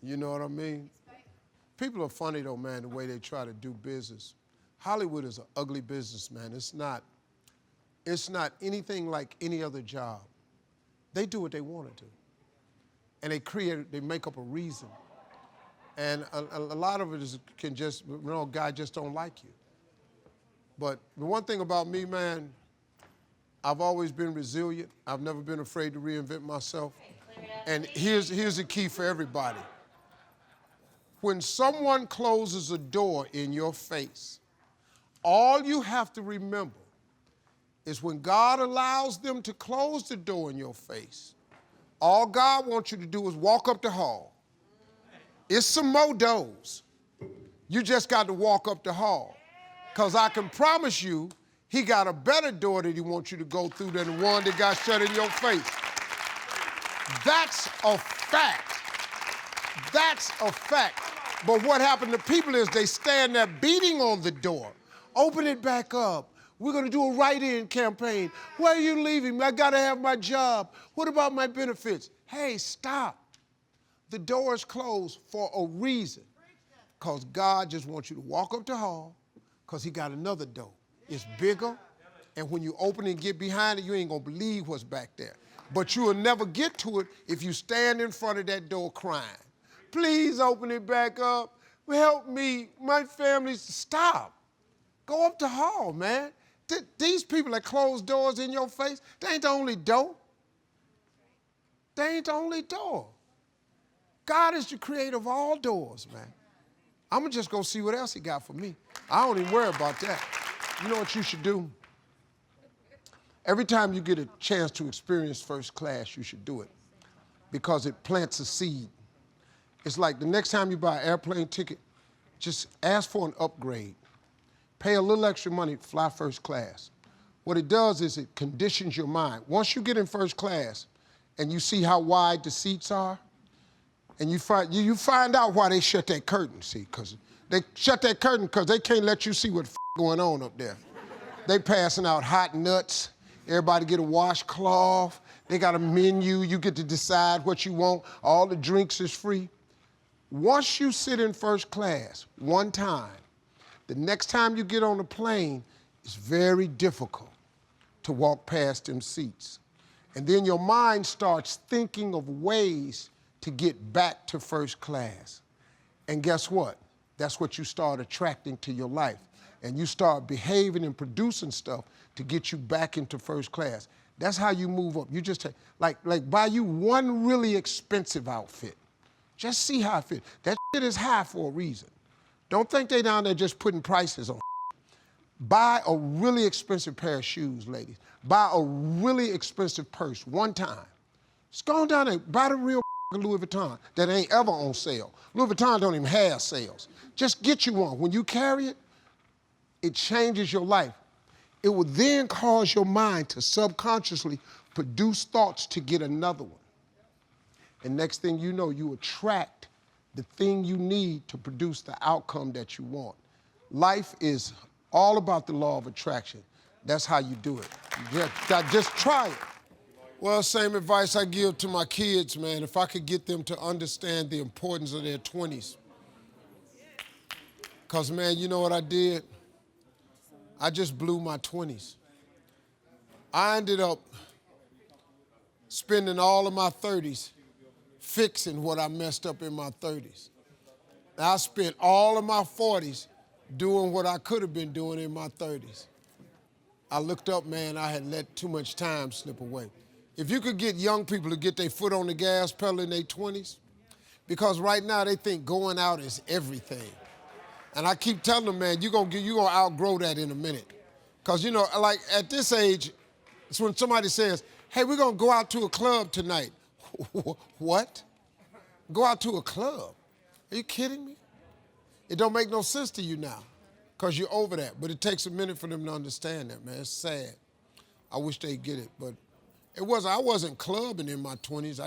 You know what I mean? People are funny though, man, the way they try to do business. Hollywood is an ugly business, man. It's not anything like any other job. They do what they want to do. And they make up a reason. And a lot of it can just, guy just don't like you. But the one thing about me, man, I've always been resilient. I've never been afraid to reinvent myself. And here's the key for everybody. When someone closes a door in your face, all you have to remember is when God allows them to close the door in your face, all God wants you to do is walk up the hall. It's some more doors. You just got to walk up the hall. Because I can promise you, he got a better door that he wants you to go through than the one that got shut in your face. That's a fact. That's a fact. But what happened to people is they stand there beating on the door. Open it back up. We're going to do a write-in campaign. Where are you leaving? I got to have my job. What about my benefits? Hey, stop. The door is closed for a reason. Because God just wants you to walk up the hall because he got another door. It's bigger, and when you open it and get behind it, you ain't going to believe what's back there. But you will never get to it if you stand in front of that door crying. Please open it back up. Help me. My family's... Stop. Go up the hall, man. These people that close doors in your face, they ain't the only door. They ain't the only door. God is the creator of all doors, man. I'm going to just go see what else he got for me. I don't even worry about that. You know what you should do? Every time you get a chance to experience first class, you should do it because it plants a seed. It's like the next time you buy an airplane ticket, just ask for an upgrade. Pay a little extra money, fly first class. What it does is it conditions your mind. Once you get in first class and you see how wide the seats are, and you find out why they shut that curtain, see, because they shut that curtain because they can't let you see what's going on up there. They passing out hot nuts. Everybody get a washcloth. They got a menu. You get to decide what you want. All the drinks is free. Once you sit in first class one time, the next time you get on a plane, it's very difficult to walk past them seats. And then your mind starts thinking of ways to get back to first class. And guess what? That's what you start attracting to your life. And you start behaving and producing stuff to get you back into first class. That's how you move up. You just take, like buy you one really expensive outfit. Just see how it fits. That shit is high for a reason. Don't think they down there just putting prices on. Buy a really expensive pair of shoes, ladies. Buy a really expensive purse one time. Just go on down there, buy the real Louis Vuitton that ain't ever on sale. Louis Vuitton don't even have sales. Just get you one. When you carry it, it changes your life. It will then cause your mind to subconsciously produce thoughts to get another one. And next thing you know, you attract the thing you need to produce the outcome that you want. Life is all about the law of attraction. That's how you do it. Just try it. Well, same advice I give to my kids, man. If I could get them to understand the importance of their 20s. Because, man, you know what I did? I just blew my 20s. I ended up spending all of my 30s fixing what I messed up in my 30s. I spent all of my 40s doing what I could have been doing in my 30s. I looked up, man, I had let too much time slip away. If you could get young people to get their foot on the gas pedal in their 20s, because right now they think going out is everything. And I keep telling them, man, you're gonna outgrow that in a minute. Because, you know, like at this age, it's when somebody says, hey, we're gonna go out to a club tonight. What? Go out to a club? Are you kidding me? It don't make no sense to you now because you're over that. But it takes a minute for them to understand that, man. It's sad. I wish they'd get it. But I wasn't clubbing in my 20s.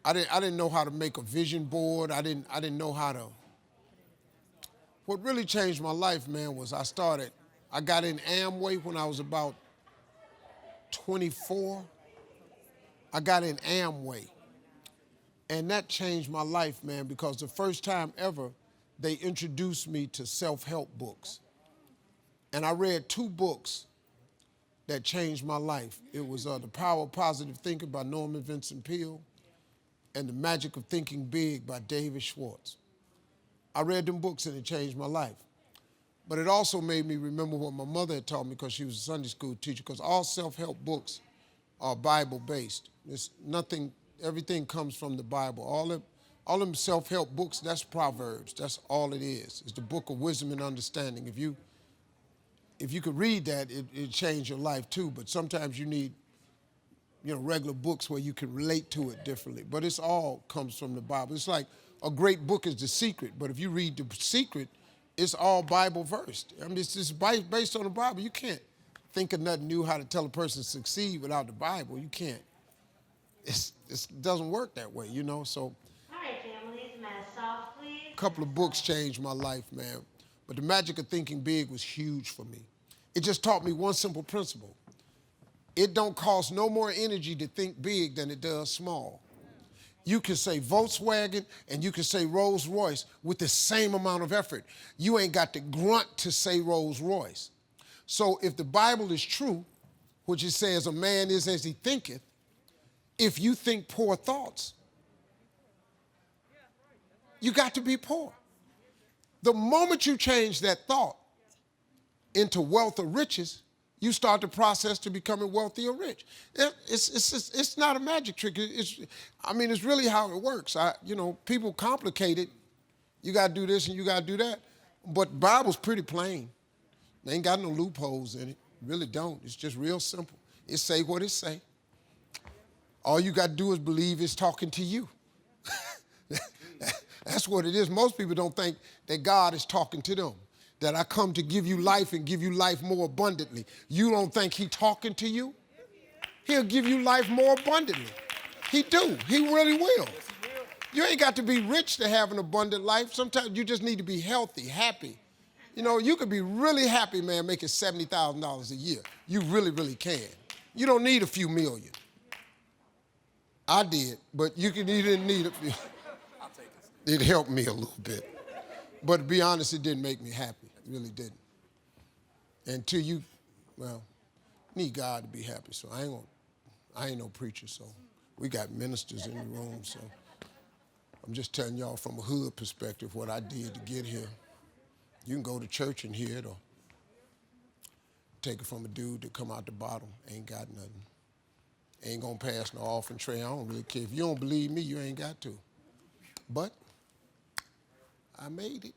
I didn't know how to make a vision board. I didn't know how to. What really changed my life, man, was I got in Amway when I was about 24. I got in Amway. And that changed my life, man, because the first time ever they introduced me to self-help books. And I read 2 books that changed my life. It was The Power of Positive Thinking by Norman Vincent Peale and The Magic of Thinking Big by David Schwartz. I read them books and it changed my life. But it also made me remember what my mother had taught me because she was a Sunday school teacher, because all self-help books are Bible-based. It's nothing, everything comes from the Bible. All them self-help books, that's Proverbs. That's all it is. It's the book of wisdom and understanding. If you could read that, it'd change your life too. But sometimes you need, regular books where you can relate to it differently. But it's all comes from the Bible. It's like a great book is The Secret. But if you read The Secret, it's all Bible versed. I mean, it's just based on the Bible. You can't think of nothing new how to tell a person to succeed without the Bible. You can't. It doesn't work that way, So, all right, families, mask off, please. A couple of books changed my life, man. But The Magic of Thinking Big was huge for me. It just taught me one simple principle. It don't cost no more energy to think big than it does small. You can say Volkswagen and you can say Rolls Royce with the same amount of effort. You ain't got to grunt to say Rolls Royce. So if the Bible is true, which it says a man is as he thinketh, if you think poor thoughts, you got to be poor. The moment you change that thought into wealth or riches, you start the process to becoming wealthy or rich. It's not a magic trick. It's really how it works. People complicate it. You got to do this and you got to do that. But the Bible's pretty plain. They ain't got no loopholes in it. Really don't. It's just real simple. It say what it say. All you got to do is believe it's talking to you. That's what it is. Most people don't think that God is talking to them, that I come to give you life and give you life more abundantly. You don't think he's talking to you? He'll give you life more abundantly. He do. He really will. You ain't got to be rich to have an abundant life. Sometimes you just need to be healthy, happy. You could be really happy, man, making $70,000 a year. You really, really can. You don't need a few million. I did, but you didn't need a few. It helped me a little bit. But to be honest, it didn't make me happy. It really didn't. Until you need God to be happy. So I ain't no preacher, so we got ministers in the room, so I'm just telling y'all from a hood perspective what I did to get here. You can go to church and hear it, or take it from a dude that come out the bottom, ain't got nothing. Ain't gonna pass no offering tray. I don't really care. If you don't believe me, you ain't got to. But I made it.